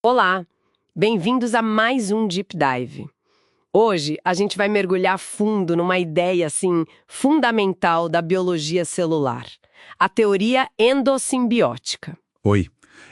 Olá, bem-vindos a mais um Deep Dive. Hoje a gente vai mergulhar fundo numa ideia assim fundamental da biologia celular, a teoria endossimbiótica. Oi.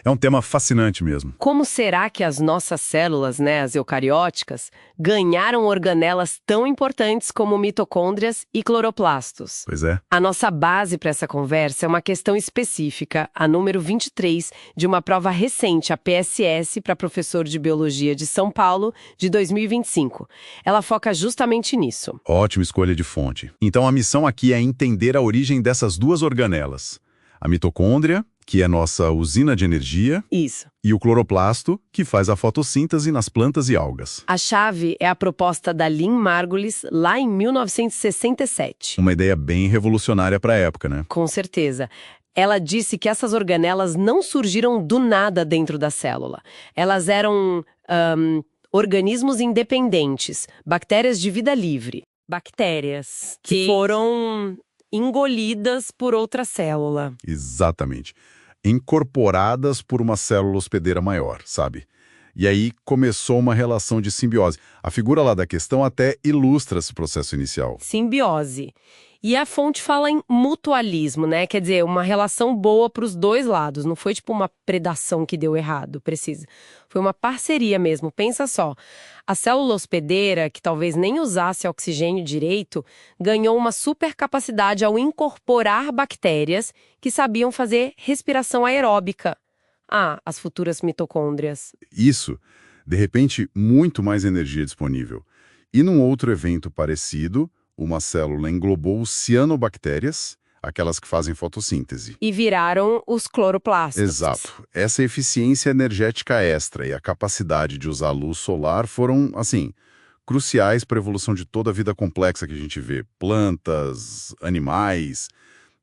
É um tema fascinante mesmo. Como será que as nossas células, as eucarióticas, ganharam organelas tão importantes como mitocôndrias e cloroplastos? Pois é. A nossa base para essa conversa é uma questão específica, a número 23, de uma prova recente, a PSS, para professor de Biologia de São Paulo, de 2025. Ela foca justamente nisso. Ótima escolha de fonte. Então a missão aqui é entender a origem dessas duas organelas. A mitocôndria, que é nossa usina de energia, Isso. e o cloroplasto, que faz a fotossíntese nas plantas e algas. A chave é a proposta da Lynn Margulis, lá em 1967. Uma ideia bem revolucionária para a época, né? Com certeza. Ela disse que essas organelas não surgiram do nada dentro da célula. Elas eram organismos independentes, bactérias de vida livre. Bactérias que foram engolidas por outra célula. Exatamente. Incorporadas por uma célula hospedeira maior, sabe? E aí começou uma relação de simbiose. A figura lá da questão até ilustra esse processo inicial. Simbiose. E a fonte fala em mutualismo, né? Quer dizer, uma relação boa para os dois lados. Não foi tipo uma predação que deu errado, precisa. Foi uma parceria mesmo. Pensa só. A célula hospedeira, que talvez nem usasse oxigênio direito, ganhou uma super capacidade ao incorporar bactérias que sabiam fazer respiração aeróbica. Ah, as futuras mitocôndrias. Isso, de repente, muito mais energia disponível. E num outro evento parecido, uma célula englobou cianobactérias, aquelas que fazem fotossíntese. E viraram os cloroplastos. Exato. Essa eficiência energética extra e a capacidade de usar luz solar foram, assim, cruciais para a evolução de toda a vida complexa que a gente vê. Plantas, animais,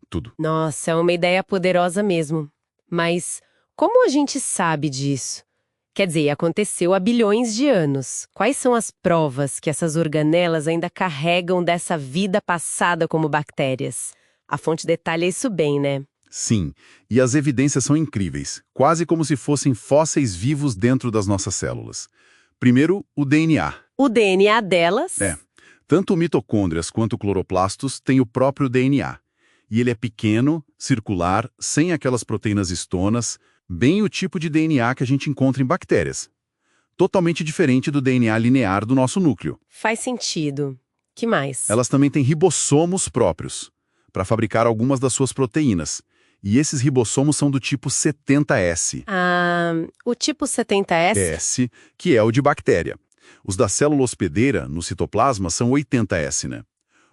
tudo. Nossa, é uma ideia poderosa mesmo. Mas como a gente sabe disso? Quer dizer, aconteceu há bilhões de anos. Quais são as provas que essas organelas ainda carregam dessa vida passada como bactérias? A fonte detalha isso bem, né? Sim, e as evidências são incríveis, quase como se fossem fósseis vivos dentro das nossas células. Primeiro, o DNA. O DNA delas? Tanto mitocôndrias quanto cloroplastos têm o próprio DNA. E ele é pequeno, circular, sem aquelas proteínas histonas, bem o tipo de DNA que a gente encontra em bactérias. Totalmente diferente do DNA linear do nosso núcleo. Faz sentido. Que mais? Elas também têm ribossomos próprios, para fabricar algumas das suas proteínas. E esses ribossomos são do tipo 70S. Ah, o tipo 70S? S, que é o de bactéria. Os da célula hospedeira, no citoplasma, são 80S, né?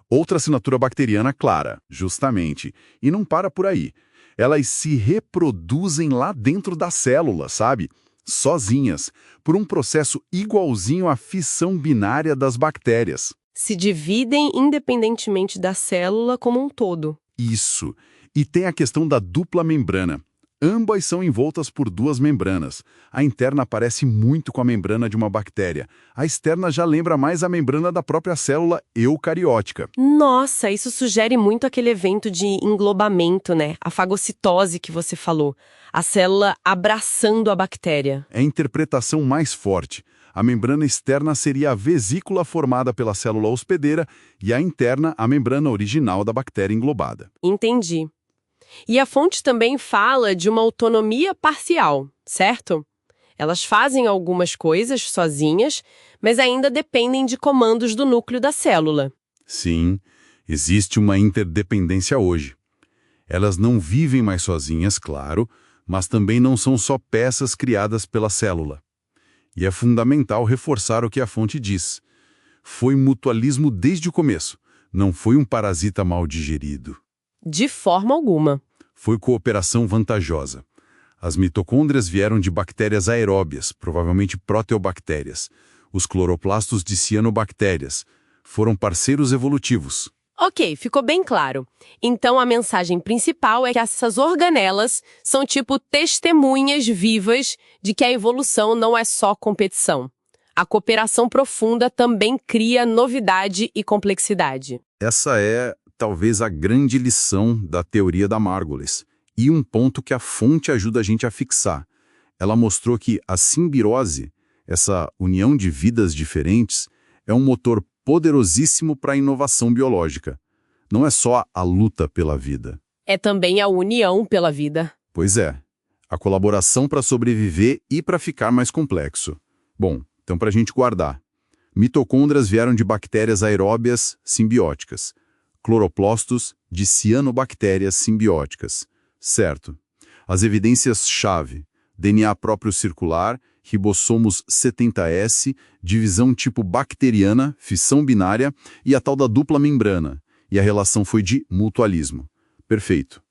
Outra assinatura bacteriana clara, justamente. E não para por aí. Elas se reproduzem lá dentro da célula, sabe? Sozinhas, por um processo igualzinho à fissão binária das bactérias. Se dividem independentemente da célula como um todo. Isso. E tem a questão da dupla membrana. Ambas são envoltas por duas membranas. A interna parece muito com a membrana de uma bactéria. A externa já lembra mais a membrana da própria célula eucariótica. Nossa, isso sugere muito aquele evento de englobamento, né? A fagocitose que você falou. A célula abraçando a bactéria. É a interpretação mais forte. A membrana externa seria a vesícula formada pela célula hospedeira e a interna a membrana original da bactéria englobada. Entendi. E a fonte também fala de uma autonomia parcial, certo? Elas fazem algumas coisas sozinhas, mas ainda dependem de comandos do núcleo da célula. Sim, existe uma interdependência hoje. Elas não vivem mais sozinhas, claro, mas também não são só peças criadas pela célula. E é fundamental reforçar o que a fonte diz. Foi mutualismo desde o começo, não foi um parasita mal digerido. De forma alguma. Foi cooperação vantajosa. As mitocôndrias vieram de bactérias aeróbias, provavelmente proteobactérias. Os cloroplastos de cianobactérias. Foram parceiros evolutivos. Ok, ficou bem claro. Então a mensagem principal é que essas organelas são tipo testemunhas vivas de que a evolução não é só competição. A cooperação profunda também cria novidade e complexidade. Essa é, talvez, a grande lição da teoria da Margulis, e um ponto que a fonte ajuda a gente a fixar. ela mostrou que a simbiose, essa união de vidas diferentes, é um motor poderosíssimo para a inovação biológica. Não é só a luta pela vida. É também a união pela vida. Pois é, a colaboração para sobreviver e para ficar mais complexo. Bom, então para a gente guardar. Mitocôndrias vieram de bactérias aeróbias simbióticas. Cloroplastos de cianobactérias simbióticas. Certo. As evidências-chave: DNA próprio circular, ribossomos 70S, divisão tipo bacteriana, fissão binária e a tal da dupla membrana. E a relação foi de mutualismo. Perfeito.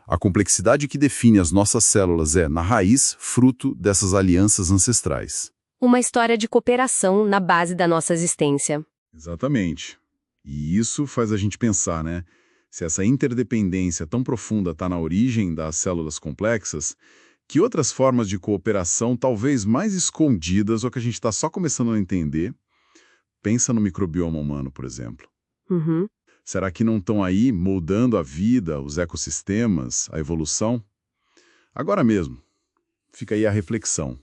A complexidade que define as nossas células é, na raiz, fruto dessas alianças ancestrais. Uma história de cooperação na base da nossa existência. Exatamente. E isso faz a gente pensar, né? Se essa interdependência tão profunda está na origem das células complexas, que outras formas de cooperação, talvez mais escondidas ou que a gente está só começando a entender? Pensa no microbioma humano, por exemplo. Uhum. Será que não estão aí moldando a vida, os ecossistemas, a evolução? Agora mesmo, fica aí a reflexão.